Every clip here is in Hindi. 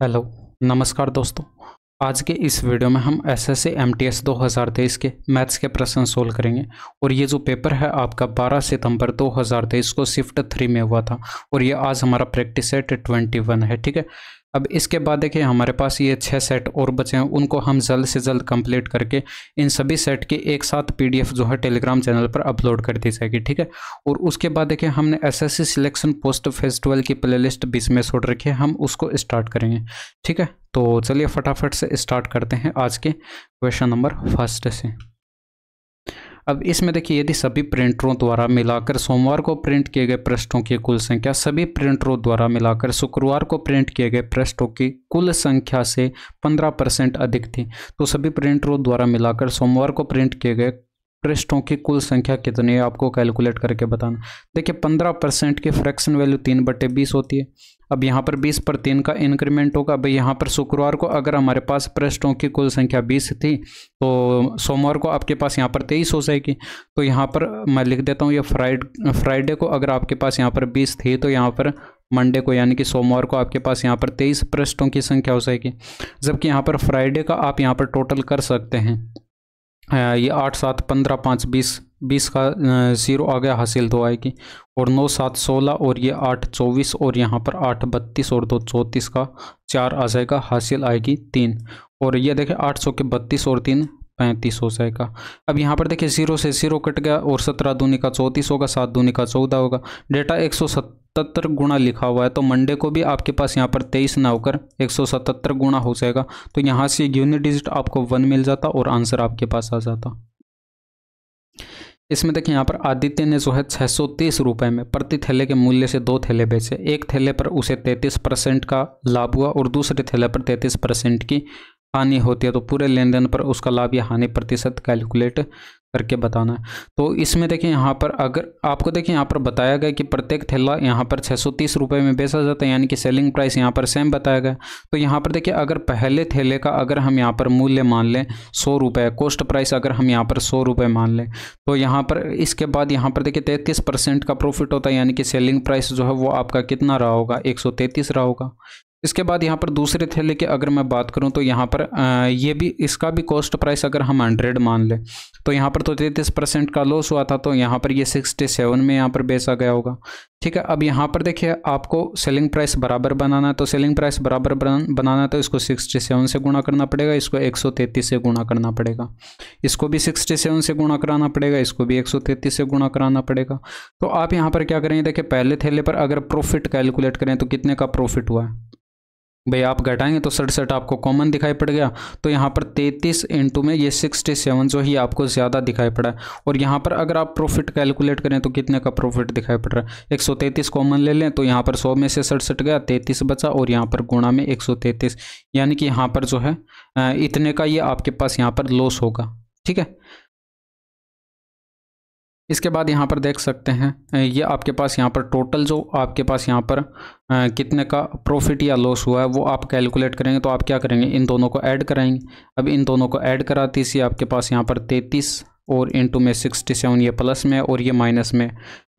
हेलो, नमस्कार दोस्तों। आज के इस वीडियो में हम एसएससी एमटीएस 2023 के मैथ्स के प्रश्न सोल्व करेंगे। और ये जो पेपर है आपका 12 सितंबर 2023 को शिफ्ट 3 में हुआ था और ये आज हमारा प्रैक्टिस सेट 21 है। ठीक है, अब इसके बाद देखिए हमारे पास ये 6 सेट और बचे हैं, उनको हम जल्द से जल्द कंप्लीट करके इन सभी सेट की एक साथ पीडीएफ जो है टेलीग्राम चैनल पर अपलोड कर दी जाएगी। ठीक है, और उसके बाद देखिए हमने एसएससी सिलेक्शन पोस्ट फेज 12 की प्लेलिस्ट बीच में छोड़ रखी है, हम उसको स्टार्ट करेंगे। ठीक है, तो चलिए फटाफट से स्टार्ट करते हैं आज के क्वेश्चन नंबर फर्स्ट से। अब इसमें देखिए यदि सभी प्रिंटरों द्वारा मिलाकर सोमवार को प्रिंट किए गए पृष्ठों की कुल संख्या सभी प्रिंटरों द्वारा मिलाकर शुक्रवार को प्रिंट किए गए पृष्ठों की कुल संख्या से 15% अधिक थी, तो सभी प्रिंटरों द्वारा मिलाकर सोमवार को प्रिंट किए गए पृष्ठों की कुल संख्या कितनी है आपको कैलकुलेट करके बताना। देखिए 15% की फ्रैक्शन वैल्यू 3/20 होती है। अब यहाँ पर 20 पर 3 का इंक्रीमेंट होगा। भाई यहाँ पर शुक्रवार को अगर हमारे पास पृष्ठों की कुल संख्या 20 थी तो सोमवार को आपके पास यहाँ पर 23 हो जाएगी। तो यहाँ पर मैं लिख देता हूँ ये फ्राइडे को अगर आपके पास यहाँ पर 20 थी तो यहाँ पर मंडे को यानी कि सोमवार को आपके पास यहाँ पर 23 पृष्ठों की संख्या हो जाएगी। जबकि यहाँ पर फ्राइडे का आप यहाँ पर टोटल कर सकते हैं, ये 8 7 15 5 20 का 0 आ गया, हासिल 2 आएगी। और 9 7 16 और ये 8 24 और यहाँ पर 8 32 और 2 34 का 4 आ जाएगा, हासिल आएगी 3। और ये देखिए 8 सौ के 32 और 3 35 हो जाएगा। अब यहाँ पर देखिए 0 से 0 कट गया और 17 दूनी का 34 होगा, 7 दूनी का 14 होगा। डेटा 177 गुणा लिखा हुआ है, तो मंडे को भी आपके पास यहाँ पर 23 ना होकर 177 गुणा हो जाएगा। तो यहाँ से यूनिट डिजिट आपको 1 मिल जाता और आंसर आपके पास आ जाता। इसमें देखिए यहाँ पर आदित्य ने जो है 630 रुपये में प्रति थैले के मूल्य से 2 थैले बेचे। एक थैले पर उसे 33% का लाभ हुआ और दूसरे थैले पर 33% की हानि होती है। तो पूरे लेन देन पर उसका लाभ या हानि प्रतिशत कैलकुलेट करके बताना है। तो इसमें देखिए यहाँ पर अगर आपको देखिए यहाँ पर बताया गया कि प्रत्येक थैला यहाँ पर 630 रुपये में बेचा जाता है, यानी कि सेलिंग प्राइस यहाँ पर सेम बताया गया। तो यहाँ पर देखिए अगर पहले थैले का अगर हम यहाँ पर मूल्य मान लें 100 रुपये, कॉस्ट प्राइस अगर हम यहाँ पर 100 रुपये मान लें, तो यहाँ पर इसके बाद यहाँ पर देखिए 33% का प्रॉफिट होता है, यानी कि सेलिंग प्राइस जो है वो आपका कितना रहा होगा, 133 रहा होगा। इसके बाद यहाँ पर दूसरे थैले की अगर मैं बात करूँ तो यहाँ पर ये भी इसका भी कॉस्ट प्राइस अगर हम 100 मान लें तो यहाँ पर तो 33% का लॉस हुआ था, तो यहाँ पर ये 67 में यहाँ पर बेचा गया होगा। ठीक है, अब यहाँ पर देखिए आपको सेलिंग प्राइस बराबर बनाना है, तो सेलिंग प्राइस बराबर बनाना है तो इसको 67 से गुणा करना पड़ेगा, इसको 133 से गुणा करना पड़ेगा, इसको भी 67 से गुणा कराना पड़ेगा, इसको भी 133 से गुणा कराना पड़ेगा। तो आप यहाँ पर क्या करेंगे, देखिए पहले थैले पर अगर प्रॉफिट कैलकुलेट करें तो कितने का प्रॉफिट हुआ है, भाई आप घटाएंगे तो 67 आपको कॉमन दिखाई पड़ गया। तो यहाँ पर 33 इंटू में ये 67 जो ही आपको ज़्यादा दिखाई पड़ा है। और यहाँ पर अगर आप प्रॉफिट कैलकुलेट करें तो कितने का प्रॉफिट दिखाई पड़ रहा है, 133 कॉमन ले लें तो यहाँ पर 100 में से 67 गया, 33 बचा और यहाँ पर गुणा में 133, यानी कि यहाँ पर जो है इतने का ये आपके पास यहाँ पर लॉस होगा। ठीक है, इसके बाद यहाँ पर देख सकते हैं ये आपके पास यहाँ पर टोटल जो आपके पास यहाँ पर कितने का प्रॉफिट या लॉस हुआ है वो आप कैलकुलेट करेंगे। तो आप क्या करेंगे, इन दोनों को ऐड कराएंगे। अब इन दोनों को ऐड कराते ही आपके पास यहाँ पर 33 और इंटू में 67, ये प्लस में और ये माइनस में,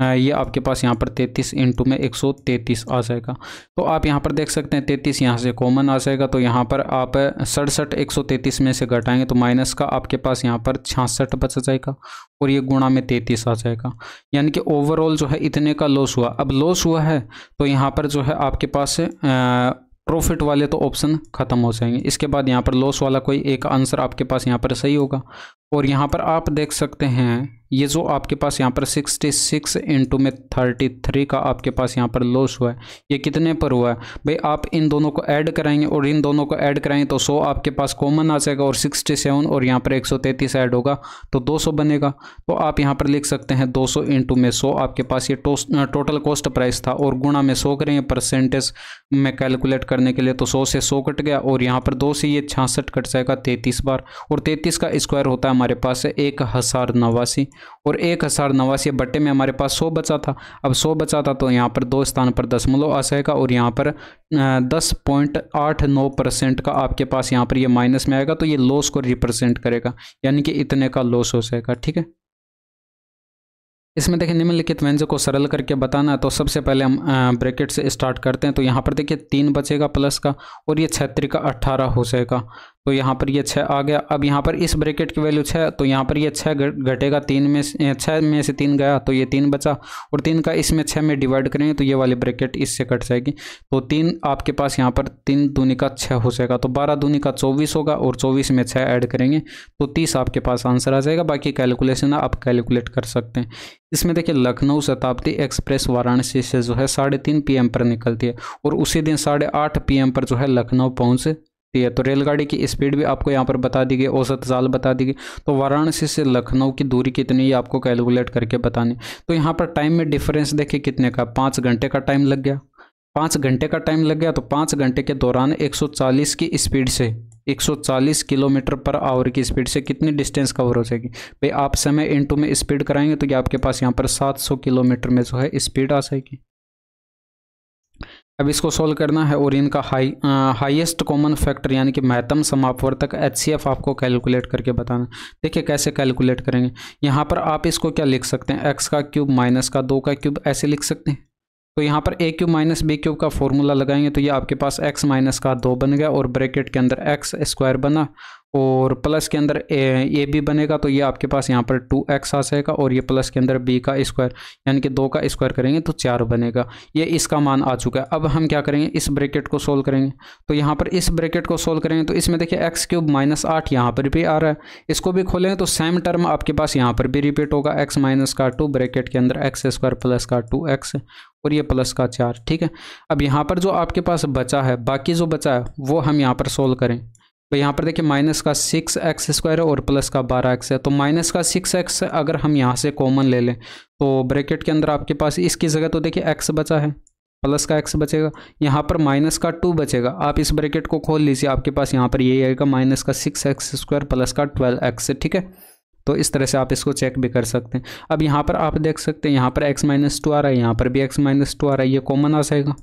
ये आपके पास यहाँ पर 33 इंटू में 133 आ जाएगा। तो आप यहाँ पर देख सकते हैं 33 यहाँ से कॉमन आ जाएगा, तो यहाँ पर आप 67 133 में से घटाएंगे तो माइनस का आपके पास यहाँ पर 66 बच जाएगा और ये गुणा में 33 आ जाएगा, यानी कि ओवरऑल जो है इतने का लॉस हुआ। अब लॉस हुआ है तो यहाँ पर जो है आपके पास प्रॉफिट वाले तो ऑप्शन खत्म हो जाएंगे। इसके बाद यहाँ पर लॉस वाला कोई एक आंसर आपके पास यहाँ पर सही होगा। और यहाँ पर आप देख सकते हैं ये जो आपके पास यहाँ पर 66 इंटू में 33 का आपके पास यहाँ पर लॉस हुआ है, ये कितने पर हुआ है, भाई आप इन दोनों को ऐड कराएंगे और इन दोनों को ऐड कराएंगे तो 100 आपके पास कॉमन आ जाएगा और 67 और यहाँ पर 133 ऐड होगा तो 200 बनेगा। तो आप यहाँ पर लिख सकते हैं 200 इंटू में 100, आपके पास ये टोटल कॉस्ट प्राइस था और गुणा में 100 करेंगे परसेंटेज में कैलकुलेट करने के लिए, तो 100 से 100 कट गया और यहाँ पर 2 से ये 66 कट जाएगा 33 बार, और 33 का स्क्वायर होता है हमारे पास 1089 और 1089 बट्टे में हमारे पास 100 बचा था। अब 100 बचा था तो यहाँ पर 2 स्थान पर दशमलव आ जाएगा और यहाँ पर 10.89% का आपके पास यहाँ पर ये माइनस में आएगा, तो ये लॉस को रिप्रेजेंट करेगा, यानी कि इतने का लॉस हो जाएगा। ठीक है, इसमें देखिए निम्नलिखित व्यंजक को सरल करके बताना है। तो सबसे पहले हम ब्रैकेट से स्टार्ट करते हैं। तो यहाँ पर देखिए 3 बचेगा प्लस का, और ये 6 का 18 हो जाएगा। तो यहाँ पर ये 6 आ गया। अब यहाँ पर इस ब्रैकेट की वैल्यू 6, तो यहाँ पर ये 6 घटेगा 3 में से, 6 में से 3 गया तो ये 3 बचा, और 3 का इसमें 6 में डिवाइड करेंगे तो ये वाली ब्रैकेट इससे कट जाएगी। तो 3 आपके पास यहाँ पर 3 दूनी का 6 हो जाएगा। तो 12 दूनी का 24 होगा, और 24 में 6 ऐड करेंगे तो 30 आपके पास आंसर आ जाएगा। बाकी कैलकुलेशन आप कैलकुलेट कर सकते हैं। इसमें देखिए लखनऊ शताब्दी एक्सप्रेस वाराणसी से जो है 3:30 PM पर निकलती है, और उसी दिन 8:30 PM पर जो है लखनऊ पहुंचती है। तो रेलगाड़ी की स्पीड भी आपको यहाँ पर बता दी गई, औसत चाल बता दी गई। तो वाराणसी से लखनऊ की दूरी कितनी है आपको कैलकुलेट करके बतानी। तो यहाँ पर टाइम में डिफरेंस देखिए कितने का, 5 घंटे का टाइम लग गया। 5 घंटे का टाइम लग गया, तो 5 घंटे के दौरान 140 की स्पीड से, 140 किलोमीटर पर आवर की स्पीड से कितनी डिस्टेंस कवर हो जाएगी भाई। आप समय इनटू में स्पीड कराएंगे तो ये आपके पास यहाँ पर 700 किलोमीटर में जो है स्पीड आ जाएगी। अब इसको सोल्व करना है, और इनका हाईएस्ट कॉमन फैक्टर यानी कि महत्तम समापवर्तक HCF आपको कैलकुलेट करके बताना। देखिए कैसे कैलकुलेट करेंगे। यहाँ पर आप इसको क्या लिख सकते हैं, x का क्यूब माइनस का 2 का क्यूब ऐसे लिख सकते हैं। तो यहाँ पर a cube minus b cube का फॉर्मूला लगाएंगे तो ये आपके पास x माइनस का 2 बन गया, और ब्रैकेट के अंदर x स्क्वायर बना, और प्लस के अंदर ए बी बनेगा तो ये आपके पास यहाँ पर 2x आ जाएगा, और ये प्लस के अंदर b का स्क्वायर यानी कि 2 का स्क्वायर करेंगे तो 4 बनेगा। ये इसका मान आ चुका है। अब हम क्या करेंगे, इस ब्रैकेट को सोल्व करेंगे। तो यहाँ पर इस ब्रैकेट को सोल्व करेंगे तो इसमें देखिए x क्यूब माइनस 8 यहाँ पर भी आ रहा है। इसको भी खोलेंगे तो सेम टर्म आपके पास यहाँ पर भी रिपीट होगा, x माइनस का 2 ब्रैकेट के अंदर x स्क्वायर प्लस का 2x, और ये प्लस का 4। ठीक है। अब यहाँ पर जो आपके पास बचा है, बाकी जो बचा है वो हम यहाँ पर सोल्व करें। तो यहाँ पर देखिए माइनस का 6x स्क्वायर है, और प्लस का 12x है। तो माइनस का 6x अगर हम यहाँ से कॉमन ले लें तो ब्रैकेट के अंदर आपके पास इसकी जगह तो देखिए x बचा है, प्लस का x बचेगा, यहाँ पर माइनस का 2 बचेगा। आप इस ब्रैकेट को खोल लीजिए, आपके पास यहाँ पर यही आएगा माइनस का 6x स्क्वायर प्लस का 12x। ठीक है। तो इस तरह से आप इसको चेक भी कर सकते हैं। अब यहाँ पर आप देख सकते हैं, यहाँ पर x माइनस 2 आ रहा है, यहाँ पर भी x माइनस 2 आ रहा है, ये कॉमन आ जाएगा।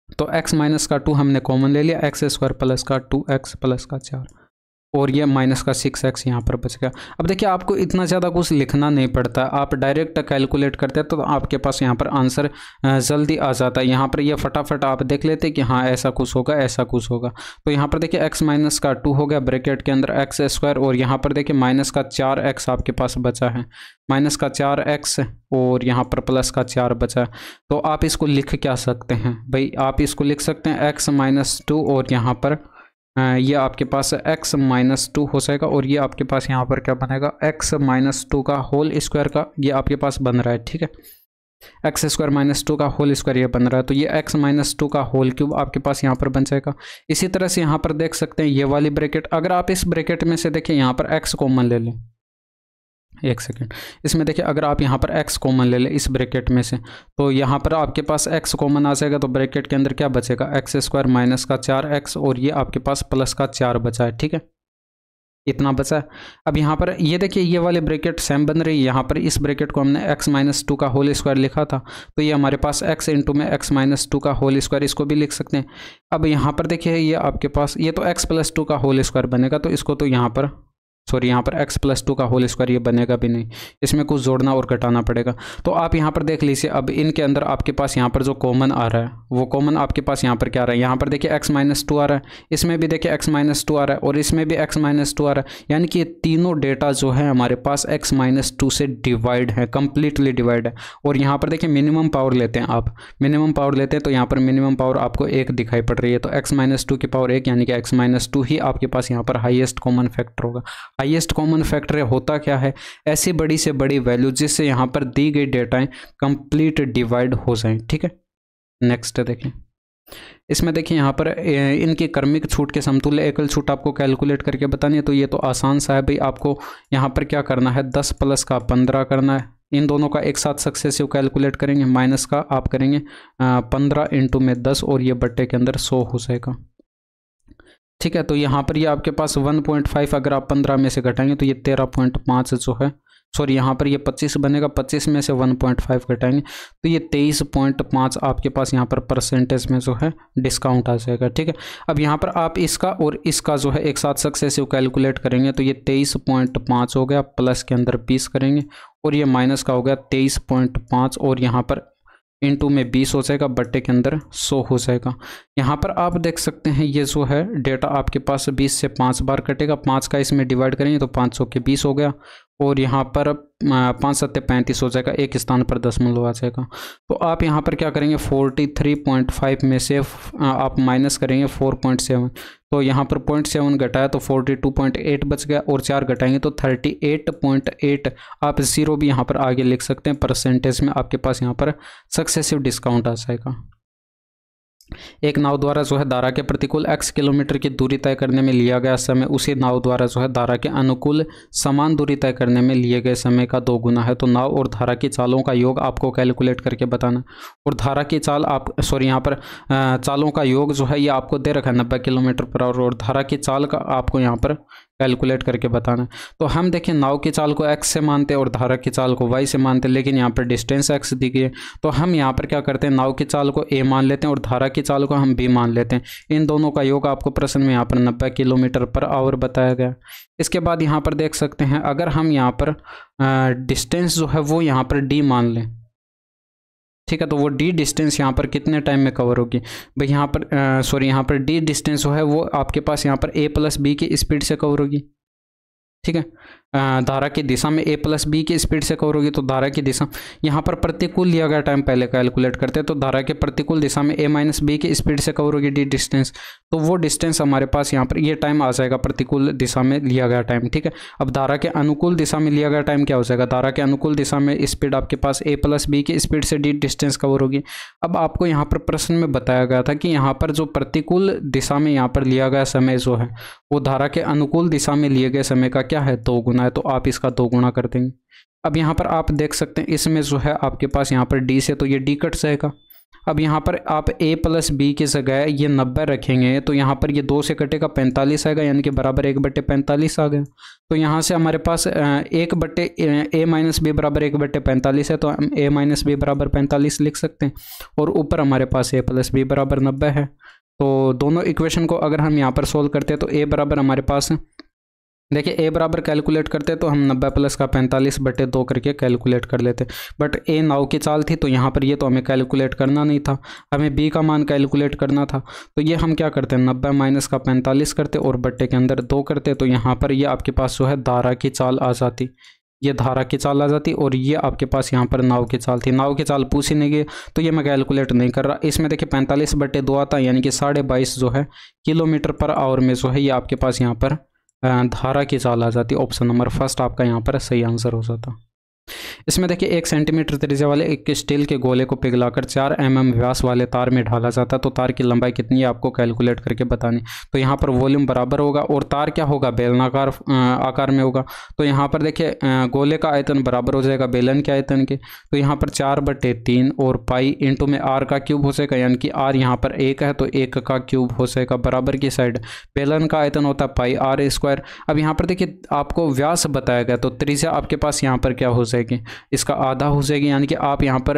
तो x माइनस का 2 हमने कॉमन ले लिया, x स्क्वायर प्लस का 2x प्लस का 4, और ये माइनस का 6x यहाँ पर बच गया। अब देखिए आपको इतना ज़्यादा कुछ लिखना नहीं पड़ता, आप डायरेक्ट कैलकुलेट करते हैं तो आपके पास यहाँ पर आंसर जल्दी आ जाता है। यहाँ पर ये फटाफट आप देख लेते हैं कि हाँ ऐसा कुछ होगा, ऐसा कुछ होगा। तो यहाँ पर देखिए x माइनस का 2 हो गया, ब्रैकेट के अंदर x स्क्वायर, और यहाँ पर देखिए माइनस का 4x आपके पास बचा है, माइनस का 4x, और यहाँ पर प्लस का 4 बचा है। तो आप इसको लिख क्या सकते हैं भाई, आप इसको लिख सकते हैं x माइनस 2, और यहाँ पर ये आपके पास x माइनस 2 हो जाएगा, और ये आपके पास यहाँ पर क्या बनेगा, x माइनस 2 का होल स्क्वायर का ये आपके पास बन रहा है। ठीक है। एक्स स्क्वायर माइनस 2 का होल स्क्वायर ये बन रहा है, तो ये x माइनस 2 का होल क्यूब आपके पास यहाँ पर बन जाएगा। इसी तरह से यहाँ पर देख सकते हैं ये वाली ब्रैकेट, अगर आप इस ब्रैकेट में से देखिए यहाँ पर x कॉमन ले लें, एक सेकेंड, इसमें देखिए अगर आप यहाँ पर x कॉमन ले लें इस ब्रैकेट में से, तो यहाँ पर आपके पास x कॉमन आ जाएगा। तो ब्रैकेट के अंदर क्या बचेगा, x स्क्वायर माइनस का 4x, और ये आपके पास प्लस का 4 बचा है। ठीक है, इतना बचा है। अब यहाँ पर ये देखिए ये वाले ब्रैकेट सेम बन रही है। यहाँ पर इस ब्रैकेट को हमने x माइनस 2 का होल स्क्वायर लिखा था, तो ये हमारे पास x इंटू में x माइनस 2 का होल स्क्वायर, इसको भी लिख सकते हैं। अब यहाँ पर देखिए ये आपके पास ये तो x प्लस 2 का होल स्क्वायर बनेगा, तो इसको तो यहाँ पर यहाँ पर x प्लस 2 का होल स्क्वायर ये बनेगा भी नहीं, इसमें कुछ जोड़ना और घटाना पड़ेगा। तो आप यहाँ पर देख लीजिए, अब इनके अंदर आपके पास यहाँ पर जो कॉमन आ रहा है वो कॉमन आपके पास यहाँ पर क्या आ रहा है, यहाँ पर देखिए x माइनस 2 आ रहा है, इसमें भी देखिए x माइनस 2 आ रहा है, और इसमें भी x माइनस 2 आ रहा है। यानी कि ये तीनों डेटा जो है हमारे पास x माइनस 2 से डिवाइड है, कंप्लीटली डिवाइड है। और यहाँ पर देखिए मिनिमम पावर लेते हैं, आप मिनिमम पावर लेते हैं तो यहाँ पर मिनिमम पावर आपको 1 दिखाई पड़ रही है, तो x माइनस 2 की पावर 1 यानी कि x माइनस 2 ही आपके पास यहाँ पर हाईएस्ट कॉमन फैक्टर होगा। हाईएस्ट कॉमन फैक्टर होता क्या है, ऐसी बड़ी से बड़ी वैल्यू जिससे यहाँ पर दी गई डेटाएं कंप्लीट डिवाइड हो जाएं। ठीक है, नेक्स्ट देखिए, इसमें देखिए यहाँ पर इनकी क्रमिक छूट के समतुल्य एकल छूट आपको कैलकुलेट करके बतानी है। तो ये तो आसान सा है भाई, आपको यहाँ पर क्या करना है, 10 प्लस का 15 करना है। इन दोनों का एक साथ सक्सेसिव कैलकुलेट करेंगे, माइनस का आप करेंगे 15 इंटू में 10, और ये बट्टे के अंदर 100 हो जाएगा। ठीक है, तो यहाँ पर ये आपके पास 1.5 अगर आप 15 में से घटाएंगे तो ये 13.5 जो है सॉरी यहाँ पर ये 25 बनेगा, 25 में से 1.5 घटाएंगे तो ये 23.5 आपके पास यहाँ पर परसेंटेज में जो है डिस्काउंट आ जाएगा। ठीक है, अब यहाँ पर आप इसका और इसका जो है एक साथ सक्सेसिव कैलकुलेट करेंगे तो ये 23.5 हो गया, प्लस के अंदर 20 करेंगे और ये माइनस का हो गया 23.5 और यहाँ पर इनटू में 20 हो जाएगा, बट्टे के अंदर 100 हो जाएगा। यहाँ पर आप देख सकते हैं ये जो है डेटा आपके पास 20 से 5 बार कटेगा, 5 का इसमें डिवाइड करेंगे तो 500 के 20 हो गया और यहाँ पर 5 सत्ते 35 हो जाएगा, एक स्थान पर दशमलव आ जाएगा। तो आप यहाँ पर क्या करेंगे 43.5 में से आप माइनस करेंगे 4.7, तो यहाँ पर 0.7 घटाया तो 42.8 बच गया और 4 घटाएंगे तो 38.8। आप ज़ीरो भी यहाँ पर आगे लिख सकते हैं, परसेंटेज में आपके पास यहाँ पर सक्सेसिव डिस्काउंट आ जाएगा। एक नाव द्वारा जो है धारा के प्रतिकूल x किलोमीटर की दूरी तय करने में लिया गया समय उसी नाव द्वारा जो है धारा के अनुकूल समान दूरी तय करने में लिए गए समय का 2 गुना है। तो नाव और धारा की चालों का योग आपको कैलकुलेट करके बताना, और धारा की चाल आप यहाँ पर चालों का योग जो है ये आपको दे रखा है 90 किलोमीटर पर आवर, और धारा की चाल का आपको यहाँ पर कैलकुलेट करके बताना है। तो हम देखें नाव की चाल को x से मानते हैं और धारा की चाल को y से मानते हैं, लेकिन यहाँ पर डिस्टेंस x दी गई है तो हम यहाँ पर क्या करते हैं नाव की चाल को a मान लेते हैं और धारा की चाल को हम b मान लेते हैं। इन दोनों का योग आपको प्रश्न में यहाँ पर 90 किलोमीटर पर आवर बताया गया। इसके बाद यहाँ पर देख सकते हैं अगर हम यहाँ पर डिस्टेंस जो है वो यहाँ पर d मान लें, ठीक है, तो वो डी डिस्टेंस यहाँ पर कितने टाइम में कवर होगी भाई, यहाँ पर यहाँ पर डी डिस्टेंस जो है वो आपके पास यहाँ पर a प्लस बी की स्पीड से कवर होगी। ठीक है, धारा की दिशा में a प्लस बी की स्पीड से कवर होगी। तो धारा की दिशा यहाँ पर प्रतिकूल लिया गया टाइम पहले कैलकुलेट करते हैं, तो धारा के प्रतिकूल दिशा में a माइनस बी की स्पीड से कवर होगी डी डिस्टेंस, तो वो डिस्टेंस हमारे पास यहाँ पर ये टाइम आ जाएगा प्रतिकूल दिशा में लिया गया टाइम। ठीक है, अब धारा के अनुकूल दिशा में लिया गया टाइम क्या हो जाएगा, धारा के अनुकूल दिशा में स्पीड आपके पास a प्लस बी की स्पीड से डी डिस्टेंस कवर होगी। अब आपको यहाँ पर प्रश्न में बताया गया था कि यहाँ पर जो प्रतिकूल दिशा में यहाँ पर लिया गया समय जो है वो धारा के अनुकूल दिशा में लिए गए समय का क्या है 2 गुना है, तो आप इसका 2 गुना कर देंगे। अब यहाँ पर आप देख सकते हैं इसमें जो है आपके पास यहाँ पर d से तो ये d कट जाएगा। अब यहाँ पर आप a प्लस बी की जगह ये 90 रखेंगे तो यहाँ पर ये 2 से कटेगा 45 आएगा, यानी कि बराबर 1/45 आ गया। तो यहाँ से हमारे पास 1/a माइनस बी बराबर 1/45 है, तो हम a माइनस बी बराबर 45 लिख सकते हैं और ऊपर हमारे पास a प्लस बी बराबर 90 है। तो दोनों इक्वेशन को अगर हम यहाँ पर सोल्व करते हैं तो a बराबर हमारे पास देखिए a बराबर कैलकुलेट करते तो हम 90 प्लस का 45/2 करके कैलकुलेट कर लेते, बट a नाव की चाल थी तो यहाँ पर ये तो हमें कैलकुलेट करना नहीं था, हमें b का मान कैलकुलेट करना था। तो ये हम क्या करते हैं 90 माइनस का 45 करते और बट्टे के अंदर 2 करते, तो यहाँ पर ये आपके पास जो है धारा की चाल आ जाती, ये धारा की चाल आ जाती और ये आपके पास यहाँ पर नाव की चाल थी। नाव की चाल पूछ ही नहीं गई तो ये मैं कैलकुलेट नहीं कर रहा। इसमें देखिए 45/2 आता है, यानी कि 22.5 जो है किलोमीटर पर आवर में जो है ये आपके पास यहाँ पर धारा की चाल आ जाती। ऑप्शन नंबर फर्स्ट आपका यहाँ पर सही आंसर हो जाता। इसमें देखिए 1 सेंटीमीटर त्रिज्या वाले एक स्टील के गोले को पिघलाकर 4 mm व्यास वाले तार में ढाला जाता है, तो तार की लंबाई कितनी है आपको कैलकुलेट करके बतानी। तो यहाँ पर वॉल्यूम बराबर होगा और तार क्या होगा बेलनाकार आकार में होगा। तो यहाँ पर देखिए गोले का आयतन बराबर हो जाएगा बेलन के आयतन के, तो यहाँ पर 4/3 और पाई इंटू में r का क्यूब हो जाएगा, यानी कि r यहाँ पर 1 है तो 1 का क्यूब हो जाएगा। बराबर की साइड बेलन का आयतन होता है पाई r²। अब यहाँ पर देखिए आपको व्यास बताया गया तो त्रिज्या आपके पास यहाँ पर क्या हो जाएगी, इसका आधा हो जाएगी, यानी कि आप यहाँ पर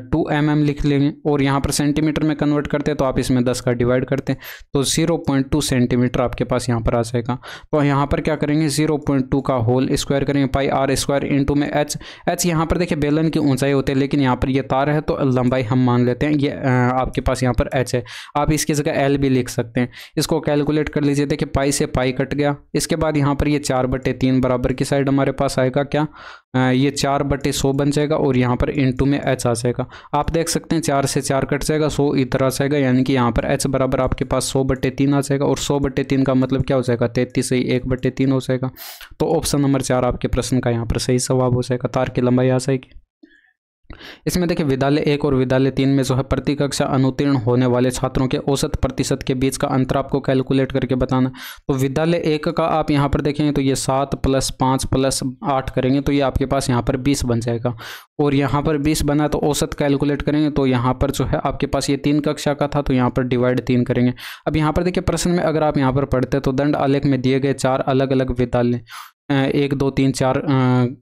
2 mm लिख लेंगे और यहाँ पर सेंटीमीटर में कन्वर्ट करते हैं तो आप इसमें 10 का डिवाइड करते हैं तो 0.2 सेंटीमीटर आपके पास यहाँ पर आ जाएगा। तो यहाँ पर क्या करेंगे 0.2 का होल स्क्वायर करेंगे पाई r² इंटू में h यहाँ पर देखिए बेलन की ऊंचाई होती है, लेकिन यहाँ पर ये तार है तो लंबाई हम मान लेते हैं, ये आपके पास यहाँ पर h है। आप इसकी जगह l भी लिख सकते हैं। इसको कैलकुलेट कर लीजिए, देखिए पाई से पाई कट गया। इसके बाद यहाँ पर ये 4/3 बराबर की साइड हमारे पास आएगा क्या, ये 4/100 बन जाएगा और यहाँ पर इंटू में h आ जाएगा। आप देख सकते हैं 4 से 4 कट जाएगा, 100 इधर आ जाएगा, यानी कि यहाँ पर h बराबर आपके पास 100/3 आ जाएगा और 100/3 का मतलब क्या हो जाएगा 33 से 1/3 हो जाएगा। तो ऑप्शन नंबर 4 आपके प्रश्न का यहाँ पर सही जवाब हो जाएगा, तार की लंबाई आ जाएगी। इसमें देखिए विद्यालय 1 और विद्यालय 3 में जो है प्रति कक्षा अनुत्तीर्ण होने वाले छात्रों के औसत प्रतिशत के बीच का अंतर आपको कैलकुलेट करके बताना। तो विद्यालय 1 का आप यहाँ पर देखेंगे तो ये 7 + 5 + 8 करेंगे तो ये आपके पास यहाँ पर 20 बन जाएगा और यहाँ पर 20 बना तो औसत कैलकुलेट करेंगे तो यहाँ पर जो है आपके पास ये 3 कक्षा का था तो यहाँ पर डिवाइड 3 करेंगे। अब यहाँ पर देखिए प्रश्न में अगर आप यहाँ पर पढ़ते तो दंड आलेख में दिए गए 4 अलग अलग विद्यालय 1 2 3 4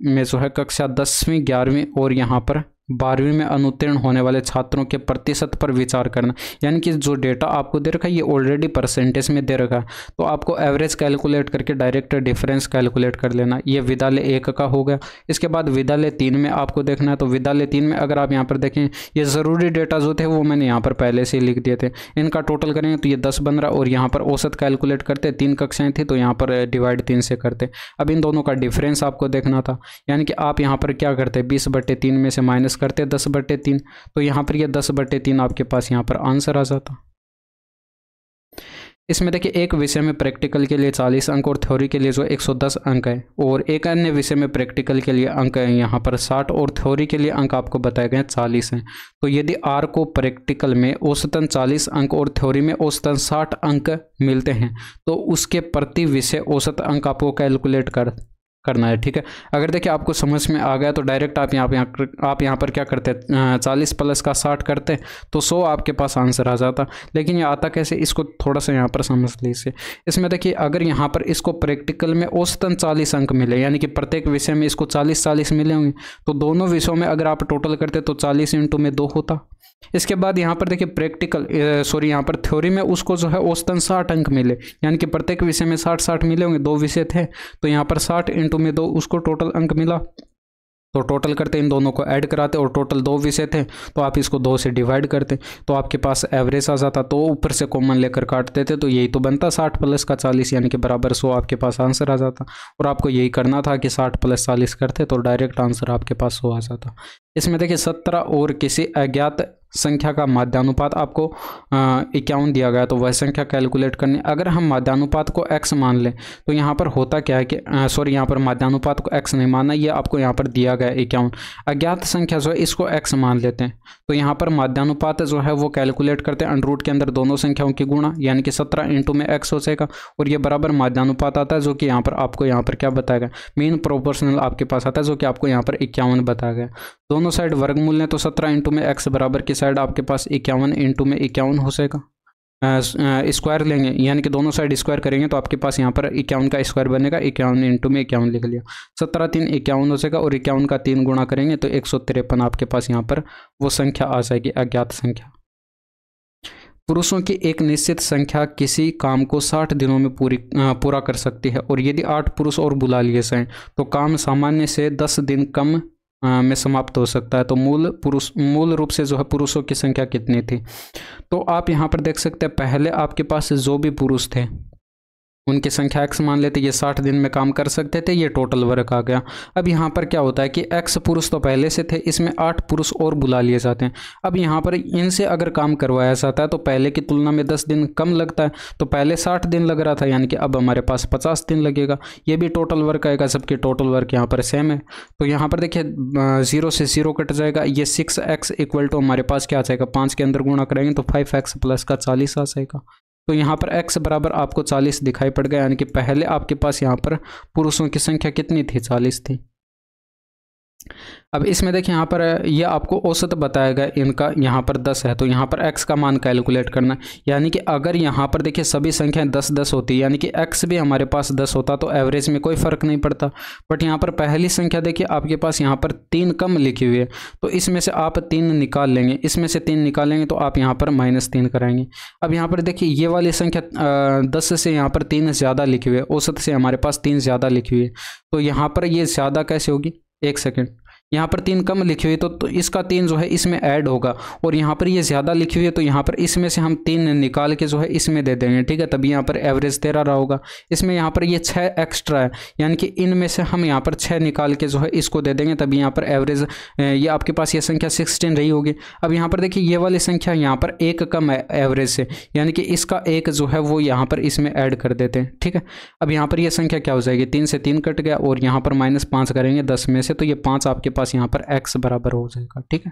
में जो है कक्षा 10वीं 11वीं और यहाँ पर 12वीं में अनुत्तीर्ण होने वाले छात्रों के प्रतिशत पर विचार करना। यानी कि जो डेटा आपको दे रखा है ये ऑलरेडी परसेंटेज में दे रखा है, तो आपको एवरेज कैलकुलेट करके डायरेक्ट डिफरेंस कैलकुलेट कर लेना। ये विद्यालय 1 का हो गया। इसके बाद विद्यालय 3 में आपको देखना है, तो विद्यालय 3 में अगर आप यहाँ पर देखें, ये ज़रूरी डेटा जो थे वो मैंने यहाँ पर पहले से ही लिख दिए थे। इनका टोटल करेंगे तो ये 10 बन रहा, और यहाँ पर औसत कैलकुलेट करते, 3 कक्षाएँ थी तो यहाँ पर डिवाइड 3 से करते। अब इन दोनों का डिफरेंस आपको देखना था, यानी कि आप यहाँ पर क्या करते, 20/3 में से माइनस करते 10/3, तो यहाँ पर ये 10/3 आपके पास यहाँ पर आंसर आ जाता। इसमें देखिए एक विषय में प्रैक्टिकल के लिए 40 अंक और थ्योरी के लिए जो 110 अंक है, और एक अन्य विषय में प्रैक्टिकल के लिए अंक है यहाँ पर 60 और थ्योरी के लिए अंक आपको बताए गए 40 हैं। तो यदि आर को प्रैक्टिकल में औसतन 40 अंक और थ्योरी में औसतन 60 अंक मिलते हैं, तो उसके प्रति विषय औसत अंक आपको कैलकुलेट करना है। ठीक है, अगर देखिए आपको समझ में आ गया तो डायरेक्ट आप यहाँ पर क्या करते, 40 प्लस का 60 करते तो 100 आपके पास आंसर आ जाता। लेकिन ये आता कैसे, इसको थोड़ा सा यहाँ पर समझ लीजिए। इसमें देखिए अगर यहाँ पर इसको प्रैक्टिकल में औसतन 40 अंक मिले, यानी कि प्रत्येक विषय में इसको 40-40 मिले होंगे, तो दोनों विषयों में अगर आप टोटल करते तो 40 × 2 होता। इसके बाद यहाँ पर देखिए यहाँ पर थ्योरी में उसको जो है औसतन 60 अंक मिले, यानी कि प्रत्येक विषय में 60-60 मिले होंगे, 2 विषय थे तो यहाँ पर 60 × 2 उसको टोटल अंक मिला। तो टोटल करते इन दोनों को ऐड कराते, और टोटल 2 विषय थे तो आप इसको 2 से डिवाइड करते तो आपके पास एवरेज आ जाता। तो ऊपर से कॉमन लेकर काटते थे तो यही तो बनता 60 प्लस का 40, यानी कि बराबर 100 आपके पास आंसर आ जाता। और आपको यही करना था कि 60 + 40 करते तो डायरेक्ट आंसर आपके पास 100 आ जाता। इसमें देखिए 17 और किसी अज्ञात संख्या का माध्यानुपात आपको 51 दिया गया, तो वह संख्या कैलकुलेट करनी। अगर हम माध्यानुपात को x मान लें तो यहाँ पर होता क्या है कि यहाँ पर माध्यानुपात को x नहीं मानना, ये आपको यहाँ पर दिया गया 51। अज्ञात संख्या जो है इसको x मान लेते हैं, तो यहाँ पर माध्यानुपात जो है वो कैलकुलेट करते हैं अंडर रूट के अंदर दोनों संख्याओं की गुणा, यानी कि 17 × में x हो जाएगा, और ये बराबर माध्यानुपात आता है जो कि यहाँ पर आपको यहाँ पर क्या बताएगा, मीन प्रोपोर्शनल आपके पास आता है जो कि आपको यहाँ पर 51 बताया गया। दोनों साइड वर्गमूल लें तो 17 × में x बराबर की साइड आपके पास 51 × में 51 हो जाएगा। स्क्वायर लेंगे, यानी कि दोनों साइड स्क्वायर करेंगे तो आपके पास यहाँ पर 51 का स्क्वायर बनेगा, 51 × में 51 लिख लिया, 17 3 51 हो जाएगा, और 51 का 3 गुणा करेंगे तो 153 आपके पास यहाँ पर वो संख्या आ जाएगी, अज्ञात संख्या। पुरुषों की एक निश्चित संख्या किसी काम को 60 दिनों में पूरा कर सकती है, और यदि 8 पुरुष और बुला लिए जाएं तो काम सामान्य से 10 दिन कम में समाप्त हो सकता है। तो मूल रूप से जो है पुरुषों की संख्या कितनी थी, तो आप यहाँ पर देख सकते हैं पहले आपके पास जो भी पुरुष थे उनकी संख्या x मान लेते, ये 60 दिन में काम कर सकते थे, ये टोटल वर्क आ गया। अब यहाँ पर क्या होता है कि x पुरुष तो पहले से थे, इसमें 8 पुरुष और बुला लिए जाते हैं। अब यहाँ पर इनसे अगर काम करवाया जाता है तो पहले की तुलना में 10 दिन कम लगता है, तो पहले 60 दिन लग रहा था, यानी कि अब हमारे पास 50 दिन लगेगा, ये भी टोटल वर्क आएगा, सबके टोटल वर्क यहाँ पर सेम है। तो यहाँ पर देखिए 0 से 0 कट जाएगा, ये 6x = हमारे पास क्या आ जाएगा, 5 के अंदर गुणा करेंगे तो 5x + का 40 आ जाएगा। तो यहाँ पर x बराबर आपको 40 दिखाई पड़ गया, यानी कि पहले आपके पास यहाँ पर पुरुषों की संख्या कितनी थी, 40 थी। अब इसमें देखिए यहाँ पर ये आपको औसत बताया गया, इनका यहाँ पर 10 है, तो यहाँ पर x का मान कैलकुलेट करना, यानी कि अगर यहाँ पर देखिए सभी संख्याएं 10-10 होती है, यानी कि x भी हमारे पास 10 होता तो एवरेज में कोई फ़र्क नहीं पड़ता। बट यहाँ पर पहली संख्या देखिए आपके पास यहाँ पर 3 कम लिखी हुई है, तो इसमें से आप 3 निकाल लेंगे, इसमें से 3 निकालेंगे तो आप यहाँ पर -3 कराएंगे। अब यहाँ पर देखिए ये वाली संख्या 10 से यहाँ पर 3 ज़्यादा लिखी हुई है, औसत से हमारे पास 3 ज़्यादा लिखी हुई है, तो यहाँ पर ये ज़्यादा कैसे होगी, 1 सेकेंड, यहाँ पर 3 कम लिखी हुई तो इसका 3 जो है इसमें ऐड होगा, और यहाँ पर ये ज़्यादा लिखी हुई है तो यहाँ पर इसमें से हम 3 निकाल के जो है इसमें दे देंगे, ठीक है, तभी यहाँ पर एवरेज 13 रहा होगा। इसमें यहाँ पर ये 6 एक्स्ट्रा है, यानी कि इनमें से हम यहाँ पर 6 निकाल के जो है इसको दे देंगे, तभी यहाँ पर एवरेज ये आपके पास ये संख्या 16 रही होगी। अब यहाँ पर देखिए ये वाली संख्या यहाँ पर 1 कम है एवरेज से, यानी कि इसका 1 जो है वो यहाँ पर इसमें ऐड कर देते हैं, ठीक है। अब यहाँ पर ये संख्या क्या हो जाएगी, 3 से 3 कट गया, और यहाँ पर -5 करेंगे 10 में से, तो ये 5 आपके पास यहाँ पर x बराबर हो जाएगा, ठीक है।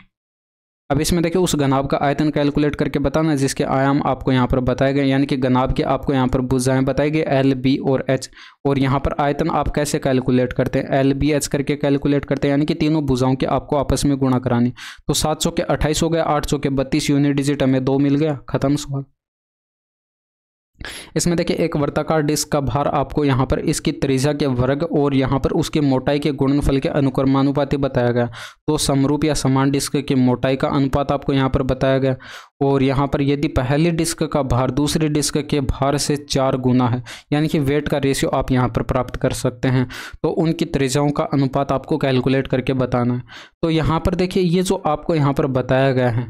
अब इसमें देखिए उस घनाभ का आयतन कैलकुलेट करके बताना जिसके आयाम आपको यहाँ पर बताए गए, यानी कि घनाभ के आपको यहाँ पर भुजाएं बताई गई L, B और H, और यहाँ पर आयतन आप कैसे कैलकुलेट करते हैं, L, B, H करके कैलकुलेट करते हैं, यानी कि तीनों भुजाओं के आपको आपस में गुणा करानी। तो 7 चौके 28 हो गया, 8 चौके 32 यूनिट डिजिट, हमें 2 मिल गया, खत्म सवाल। इसमें देखिए एक वर्ताकार डिस्क का भार आपको यहाँ पर इसकी त्रिज्या के वर्ग और यहाँ पर उसकी मोटाई के गुणनफल के अनुक्रमानुपाती बताया गया। तो समरूप या समान डिस्क की मोटाई का अनुपात आपको यहाँ पर बताया गया। और यहाँ पर यदि पहली डिस्क का भार दूसरी डिस्क के भार से 4 गुना है, यानी कि वेट का रेशियो आप यहाँ पर प्राप्त कर सकते हैं, तो उनकी त्रिज्याओं का अनुपात आपको कैलकुलेट करके बताना है। तो यहाँ पर देखिए ये जो आपको यहाँ पर बताया गया है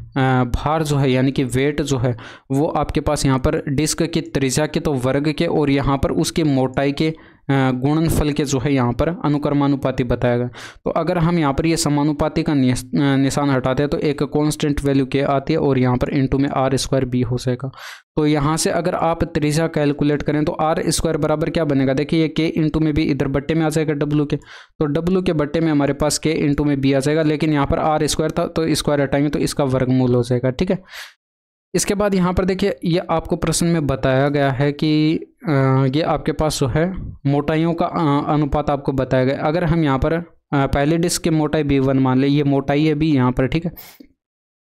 भार जो है यानी कि वेट जो है वो आपके पास यहाँ पर डिस्क की त्रिज्या के तो वर्ग के और यहाँ पर उसकी मोटाई के गुणनफल के जो है यहाँ पर अनुक्रमानुपाती बताया गया। तो अगर हम यहाँ पर ये समानुपाती का निशान हटाते हैं तो एक कांस्टेंट वैल्यू के आती है और यहाँ पर इनटू में आर स्क्वायर बी हो जाएगा। तो यहाँ से अगर आप त्रिज्या कैलकुलेट करें तो आर स्क्वायर बराबर क्या बनेगा, देखिए ये के इंटू में बी इधर बट्टे में आ जाएगा डब्लू के, तो डब्लू के बट्टे में हमारे पास के इंटू में बी आ जाएगा, लेकिन यहाँ पर आर स्क्वायर था तो स्क्वायर हटाएंगे तो इसका वर्गमूल हो जाएगा। ठीक है, इसके बाद यहाँ पर देखिए ये आपको प्रश्न में बताया गया है कि ये आपके पास जो है मोटाइयों का अनुपात आपको बताया गया। अगर हम यहाँ पर पहले डिस्क की मोटाई B1 मान ले, ये मोटाई है B यहाँ पर, ठीक है,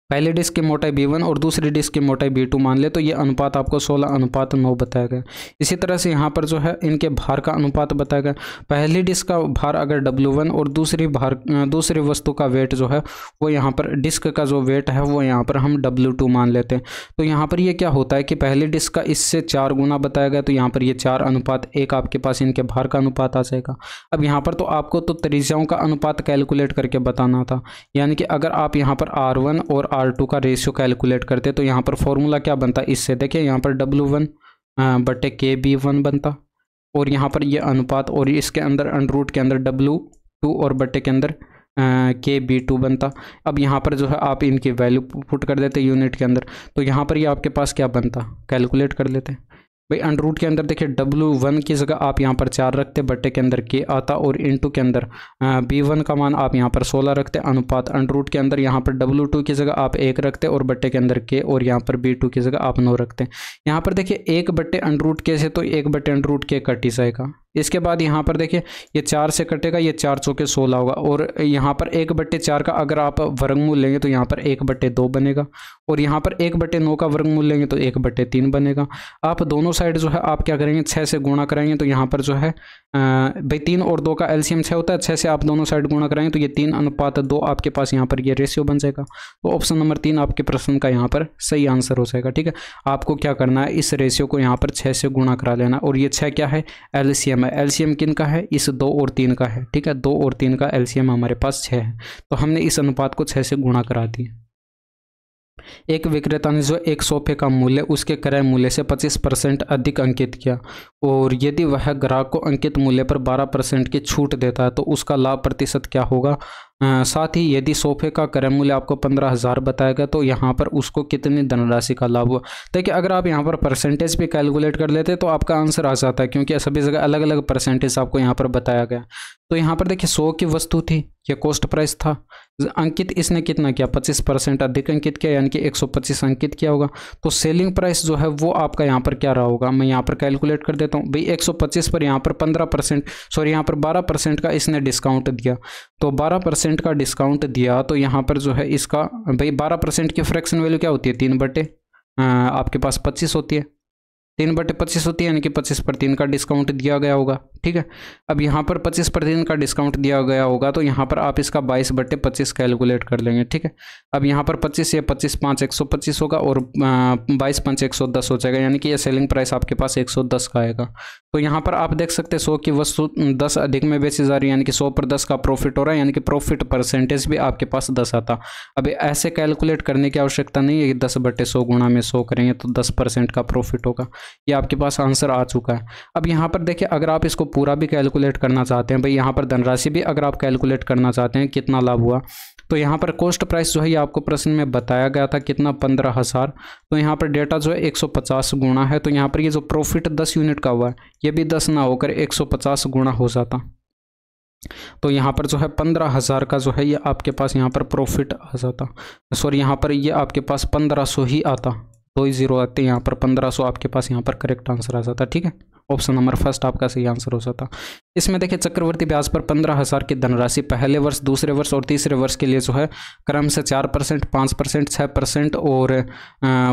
पहले डिस्क की मोटाई B1 और दूसरी डिस्क की मोटाई B2 मान ले, तो ये अनुपात आपको 16:9 बताया गया। इसी तरह से यहाँ पर जो है इनके भार का अनुपात बताया गया। पहली डिस्क का भार अगर W1 और दूसरी वस्तु का वेट जो है वो यहाँ पर डिस्क का जो वेट है वो यहाँ पर हम W2 मान लेते हैं। तो यहाँ पर ये क्या होता है कि पहली डिस्क का इससे 4 गुना बताया गया, तो यहाँ पर ये 4:1 आपके पास इनके भार का अनुपात आ जाएगा। अब यहाँ पर तो आपको तो त्रिज्याओं का अनुपात कैलकुलेट करके बताना था, यानी कि अगर आप यहाँ पर R1 और R2 का रेशियो कैलकुलेट करते तो यहाँ पर फॉर्मूला क्या बनता, इससे देखिए यहाँ पर W1 बटे KB1 बनता और यहाँ पर ये अनुपात और इसके अंदर अंडर के अंदर W2 और बटे के अंदर KB2 बनता। अब यहाँ पर जो है आप इनकी वैल्यू पुट कर देते यूनिट के अंदर, तो यहाँ पर ये आपके पास क्या बनता, कैलकुलेट कर लेते हैं भाई। अंडर के अंदर देखिए W1 की जगह आप यहाँ पर 4 रखते, बटे के अंदर K आता और इनटू के अंदर B1 का मान आप यहाँ पर 16 रखते, अनुपात अंडर के अंदर यहाँ पर W2 की जगह आप 1 रखते और बटे के अंदर K और यहाँ पर B2 की जगह आप 9 रखते। यहाँ पर देखिए 1 बटे अंडर K से तो 1 बटे अंडर K कट ही जाएगा। इसके बाद यहाँ पर देखिए ये 4 से कटेगा, ये 4 चौके 16 होगा और यहाँ पर 1 बटे 4 का अगर आप वर्गमूल लेंगे तो यहाँ पर 1 बटे 2 बनेगा और यहाँ पर 1 बटे 9 का वर्गमूल लेंगे तो 1 बटे 3 बनेगा। आप दोनों साइड जो है आप क्या करेंगे 6 से गुणा कराएंगे, तो यहाँ पर जो है भाई 3 और 2 का एलसीएम 6 होता है, 6 से आप दोनों साइड गुणा कराएंगे तो ये 3:2 आपके पास यहाँ पर ये रेशियो बन जाएगा। तो ऑप्शन नंबर 3 आपके प्रश्न का यहाँ पर सही आंसर हो जाएगा। ठीक है, आपको क्या करना है, इस रेशियो को यहाँ पर 6 से गुणा करा लेना और ये 6 क्या है, एलसीएम है। एलसीएम किन का है, इस 2 और 3 का है। ठीक है, 2 और 3 का एलसीएम हमारे पास 6 है, तो हमने इस अनुपात को 6 से गुणा करा दिया। एक विक्रेता ने जो एक सोफे का मूल्य उसके क्रय मूल्य से 25% अधिक अंकित किया और यदि वह ग्राहक को अंकित मूल्य पर 12% की छूट देता है तो उसका लाभ प्रतिशत क्या होगा। साथ ही यदि सोफे का क्रय मूल्य आपको 15,000 बताया गया तो यहाँ पर उसको कितनी धनराशि का लाभ हुआ। देखिए अगर आप यहाँ पर परसेंटेज भी कैलकुलेट कर लेते तो आपका आंसर आ जाता है, क्योंकि सभी जगह अलग अलग परसेंटेज आपको यहाँ पर बताया गया। तो यहाँ पर देखिए 100 की वस्तु थी, ये कॉस्ट प्राइस था, अंकित इसने कितना किया 25% अधिक अंकित किया, यानी कि 125 अंकित किया होगा। तो सेलिंग प्राइस जो है वो आपका यहाँ पर क्या रहा होगा, मैं यहाँ पर कैलकुलेट कर देता हूँ भाई। 125 पर यहाँ पर 15% सॉरी यहाँ पर 12% का इसने डिस्काउंट दिया, तो 12% का डिस्काउंट दिया तो यहाँ पर जो है इसका भाई 12% की फ्रैक्शन वैल्यू क्या होती है, 3 बटे आपके पास 25 होती है, 3 बटे 25 होती है, यानी कि 25 पर 3 का डिस्काउंट दिया गया होगा। ठीक है, अब यहाँ पर 25 पर 3 का डिस्काउंट दिया गया होगा तो यहाँ पर आप इसका 22 बटे 25 कैलकुलेट कर लेंगे। ठीक है, अब यहाँ पर 25 या 25 5 125 होगा और 22 5 110 हो जाएगा, यानी कि ये सेलिंग प्राइस आपके पास 110 का आएगा। तो यहाँ पर आप देख सकते हैं 100 की वस्तु 10 अधिक में बेची जा रही है, यानी कि 100 पर 10 का प्रॉफिट हो रहा है, यानी कि प्रॉफिट परसेंटेज भी आपके पास 10 आता। अब ऐसे कैलकुलेट करने की आवश्यकता नहीं है कि 10 बटे 100 गुणा में 100 करेंगे तो 10% का प्रॉफिट होगा। ये आपके पास आंसर आ चुका है। अब यहाँ पर देखिए अगर आप इसको पूरा भी कैलकुलेट करना चाहते हैं भाई, यहाँ पर धनराशि भी अगर आप कैलकुलेट करना चाहते हैं कितना लाभ हुआ, तो यहाँ पर कॉस्ट प्राइस जो है ये आपको प्रश्न में बताया गया था कितना 15,000, तो यहाँ पर डेटा जो है 150 गुणा है, तो यहाँ पर ये जो प्रॉफिट 10 यूनिट का हुआ है ये भी 10 ना होकर 150 गुणा हो जाता। तो यहाँ पर जो है 15,000 का जो है ये आपके पास यहाँ पर प्रॉफिट आ जाता, सॉरी यहाँ पर ये आपके पास 1500 ही आता, 2 0 आते, यहाँ पर 1500 आपके पास यहाँ पर करेक्ट आंसर आ जाता। ठीक है। ऑप्शन नंबर फर्स्ट आपका सही आंसर हो जाता। इसमें देखिए चक्रवर्ती ब्याज पर 15,000 की धनराशि पहले वर्ष, दूसरे वर्ष और तीसरे वर्ष के लिए जो है क्रम से 4%, 5%, 6% और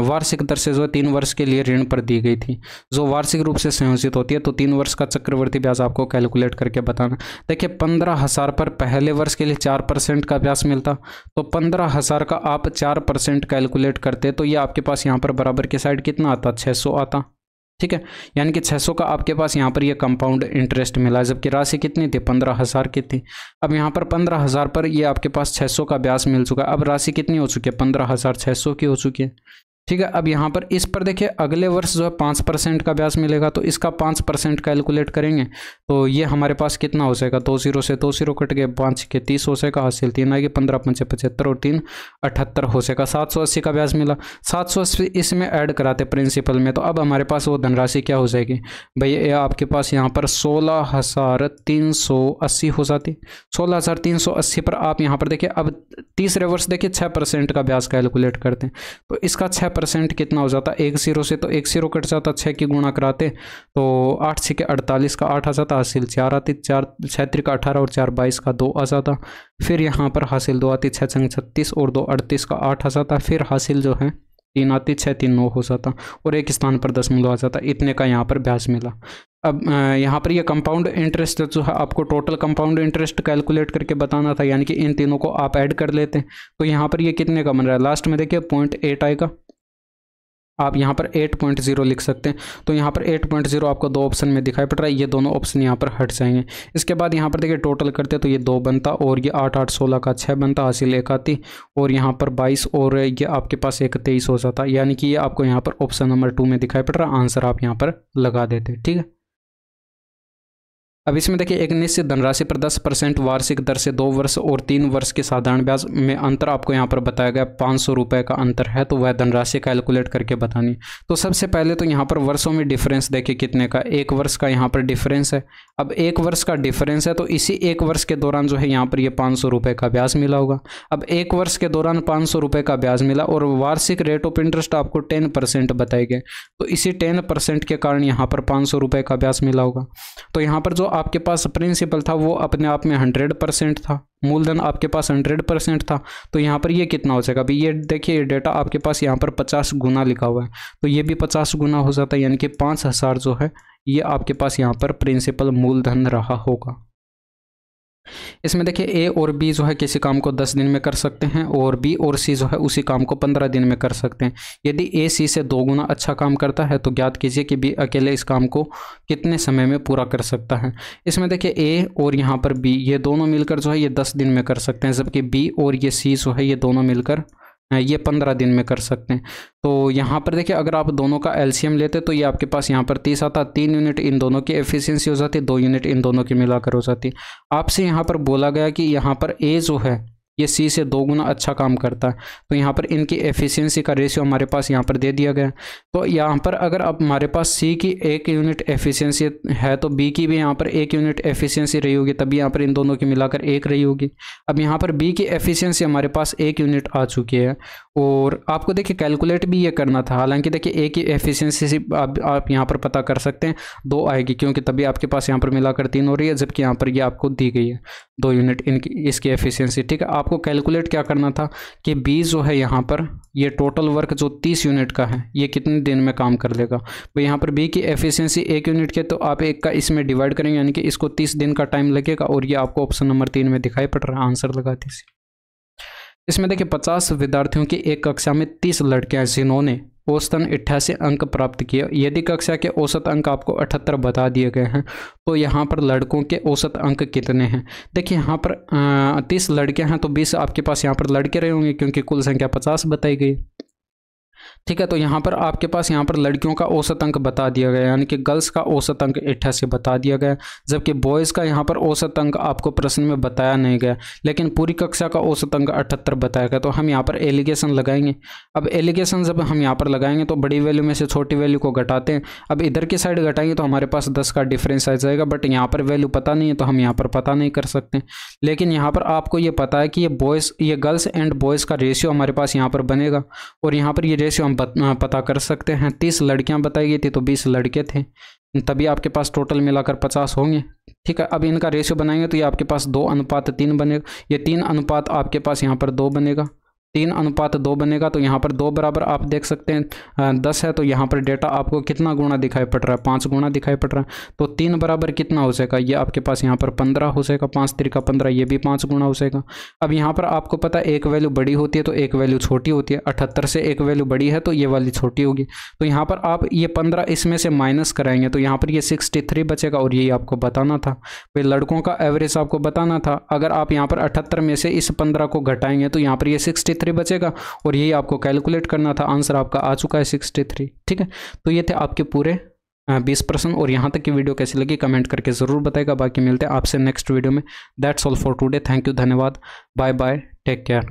वार्षिक दर से जो है 3 वर्ष के लिए ऋण पर दी गई थी, जो वार्षिक रूप से संयोजित होती है। तो 3 वर्ष का चक्रवर्ती ब्याज आपको कैलकुलेट करके बताना। देखिए 15,000 पर पहले वर्ष के लिए 4% का ब्याज मिलता, तो 15,000 का आप 4% कैलकुलेट करते तो ये आपके पास यहाँ पर बराबर के साइड कितना आता, 600 आता। ठीक है, यानी कि 600 का आपके पास यहाँ पर ये कंपाउंड इंटरेस्ट मिला, जबकि राशि कितनी थी, 15,000 की थी। अब यहाँ पर 15,000 पर ये आपके पास 600 का ब्याज मिल चुका है। अब राशि कितनी हो चुकी है, 15,600 की हो चुकी है। ठीक है, अब यहाँ पर इस पर देखिए अगले वर्ष जो है 5% का ब्याज मिलेगा, तो इसका 5% कैलकुलेट करेंगे तो ये हमारे पास कितना हो जाएगा, 2 0 से 2 0 कट गए, 5 के 30 हो जाएगा, हासिल 3 आएगी, 15 5 75 और 3 78 हो जाएगा। 780 का ब्याज मिला, 780 इसमें ऐड कराते प्रिंसिपल में, तो अब हमारे पास वो धनराशि क्या हो जाएगी भाई, ये आपके पास यहाँ पर 16,380 हो जाती। 16,380 पर आप यहाँ पर देखिए अब तीसरे वर्ष देखिए 6% का ब्याज कैलकुलेट करते हैं, तो इसका 6% कितना हो जाता, 1 0 से तो 1 0 कट जाता, 6 की गुणा कराते तो 8 6 के 48 का 8 आ जाता, हासिल 4 आती, 4 6 3 का 18 और 4 22 का 2 आ जाता। फिर यहाँ पर हासिल 2 आती, 6 6 36 और 2 38 का 8 आ जाता। फिर हासिल जो है 3 आती, 6 3 9 हो जाता और एक स्थान पर 10 आ जाता। इतने का यहाँ पर ब्याज मिला। अब यहाँ पर ये कंपाउंड इंटरेस्ट जो है आपको टोटल कंपाउंड इंटरेस्ट कैलकुलेट करके बताना था, यानी कि इन तीनों को आप ऐड कर लेते हैं तो यहाँ पर ये कितने का बन रहा है, लास्ट में देखिए 0.8 आएगा। आप यहाँ पर 8.0 लिख सकते हैं, तो यहाँ पर 8.0 आपको 2 ऑप्शन में दिखाई पड़ रहा है, ये दोनों ऑप्शन यहाँ पर हट जाएंगे। इसके बाद यहाँ पर देखिए टोटल करते तो ये 2 बनता और ये 8 8 16 का 6 बनता, हासिल 1 आती और यहाँ पर 22 और ये आपके पास 1 23 हो जाता, यानी कि ये आपको यहाँ पर ऑप्शन नंबर 2 में दिखाई पड़ रहा है। आंसर आप यहाँ पर लगा देते। ठीक है, अब इसमें देखिए एक निश्चित धनराशि पर 10% वार्षिक दर से 2 वर्ष और 3 वर्ष के साधारण ब्याज में अंतर आपको यहाँ पर बताया गया 500 रुपये का अंतर है, तो वह धनराशि कैलकुलेट करके बतानी। तो सबसे पहले तो यहाँ पर वर्षों में डिफरेंस देखिए कितने का, 1 वर्ष का यहाँ पर डिफरेंस है। अब 1 वर्ष का डिफरेंस है तो इसी 1 वर्ष के दौरान जो है यहाँ पर ये 500 रुपये का ब्याज मिला होगा। अब 1 वर्ष के दौरान 500 रुपये का ब्याज मिला और वार्षिक रेट ऑफ इंटरेस्ट आपको 10% बताए गए, तो इसी 10% के कारण यहाँ पर 500 रुपये का ब्याज मिला होगा। तो यहाँ पर जो आपके पास प्रिंसिपल था वो अपने आप में 100% था, मूलधन आपके पास 100% था, तो यहाँ पर ये कितना हो जाएगा। अभी ये देखिए डेटा आपके पास यहाँ पर 50 गुना लिखा हुआ है, तो ये भी 50 गुना हो जाता है, यानी कि 5,000 जो है ये आपके पास यहाँ पर प्रिंसिपल मूलधन रहा होगा। इसमें देखिए ए और बी जो है किसी काम को 10 दिन में कर सकते हैं और बी और सी जो है उसी काम को 15 दिन में कर सकते हैं। यदि ए सी से 2 गुना अच्छा काम करता है तो ज्ञात कीजिए कि बी अकेले इस काम को कितने समय में पूरा कर सकता है। इसमें देखिए ए और यहाँ पर बी ये दोनों मिलकर जो है ये 10 दिन में कर सकते हैं, जबकि बी और ये सी जो है ये दोनों मिलकर ये 15 दिन में कर सकते हैं। तो यहाँ पर देखिए अगर आप दोनों का एलसीएम लेते तो ये आपके पास यहाँ पर 30 आता, 3 यूनिट इन दोनों की एफिशिएंसी हो जाती, 2 यूनिट इन दोनों की मिलाकर हो जाती। आपसे यहाँ पर बोला गया कि यहाँ पर ए जो है ये सी से 2 गुना अच्छा काम करता है, तो यहाँ पर इनकी एफिशिएंसी का रेशियो हमारे पास यहाँ पर दे दिया गया है। तो यहाँ पर अगर अब हमारे पास सी की 1 यूनिट एफिशिएंसी है तो बी की भी यहाँ पर 1 यूनिट एफिशिएंसी रही होगी, तभी यहाँ पर इन दोनों की मिलाकर 1 रही होगी। अब यहाँ पर बी की एफिशिएंसी हमारे पास 1 यूनिट आ चुकी है और आपको देखिए कैलकुलेट भी ये करना था। हालांकि देखिए ए की एफिशिएंसी आप यहाँ पर पता कर सकते हैं 2 आएगी, क्योंकि तभी आपके पास यहाँ पर मिलाकर 3 हो रही है, जबकि यहाँ पर ये आपको दी गई है 2 यूनिट इनकी इसकी एफिशिएंसी। ठीक है, आपको कैलकुलेट क्या करना था कि बी जो है यहाँ पर ये टोटल वर्क जो 30 यूनिट का है ये कितने दिन में काम कर लेगा। भाई यहाँ पर बी की एफिशिएंसी 1 यूनिट के, तो आप 1 का इसमें डिवाइड करेंगे, यानी कि इसको 30 दिन का टाइम लगेगा और ये आपको ऑप्शन नंबर 3 में दिखाई पड़ रहा है। आंसर लगा दीजिए। इसमें देखिए 50 विद्यार्थियों की एक कक्षा में 30 लड़कियां जिन्होंने औसतन 88 अंक प्राप्त किए। यदि कक्षा के औसत अंक आपको 78 बता दिए गए हैं तो यहाँ पर लड़कों के औसत अंक कितने हैं। देखिए यहाँ पर 30 लड़कियां हैं तो 20 आपके पास यहाँ पर लड़के रहे होंगे, क्योंकि कुल संख्या 50 बताई गई। ठीक है, तो यहाँ पर आपके पास यहाँ पर लड़कियों का औसत अंक बता दिया गया, यानी कि गर्ल्स का औसत अंक 88 बता दिया गया, जबकि बॉयज़ का यहाँ पर औसत अंक आपको प्रश्न में बताया नहीं गया, लेकिन पूरी कक्षा का औसत अंक 78 बताया गया। तो हम यहाँ पर एलिगेशन लगाएंगे। अब एलिगेशन जब हम यहाँ पर लगाएंगे तो बड़ी वैल्यू में से छोटी वैल्यू को घटाते हैं। अब इधर की साइड घटाएंगे तो हमारे पास 10 का डिफरेंस आ जाएगा, बट यहाँ पर वैल्यू पता नहीं है तो हम यहाँ पर पता नहीं कर सकते। लेकिन यहाँ पर आपको ये पता है कि ये गर्ल्स एंड बॉयज़ का रेशियो हमारे पास यहाँ पर बनेगा और यहाँ पर ये रेशियो हम पता कर सकते हैं। 30 लड़कियां बताई गई थी तो 20 लड़के थे। तभी आपके पास टोटल मिलाकर 50 होंगे। ठीक है, अब इनका रेशियो बनाएंगे तो ये आपके पास 2:3 बनेगा। ये 3 अनुपात आपके पास यहाँ पर 2 बनेगा, 3:2 बनेगा। तो यहाँ पर 2 बराबर आप देख सकते हैं 10 है, तो यहाँ पर डेटा आपको कितना गुना दिखाई पड़ रहा है, 5 गुना दिखाई पड़ रहा है। तो 3 बराबर कितना हो जाएगा, ये आपके पास यहाँ पर 15 हो जाएगा, 5 3 15, ये भी 5 गुना हो जाएगा। अब यहाँ पर आपको पता है एक वैल्यू बड़ी होती है तो एक वैल्यू छोटी होती है। 78 से एक वैल्यू बड़ी है तो ये वाली छोटी होगी। तो यहाँ पर आप ये 15 इसमें से माइनस कराएंगे तो यहाँ पर ये 63 बचेगा। और यही आपको बताना था भाई, लड़कों का एवरेज आपको बताना था। अगर आप यहाँ पर 78 में से इस 15 को घटाएंगे तो यहाँ पर ये 63 बचेगा और यही आपको कैलकुलेट करना था। आंसर आपका आ चुका है 63। ठीक है, तो ये थे आपके पूरे 20 प्रश्न। और यहाँ तक की वीडियो कैसी लगी कमेंट करके ज़रूर बताएगा। बाकी मिलते हैं आपसे नेक्स्ट वीडियो में। That's all for today. Thank you, धन्यवाद, बाय बाय, टेक केयर।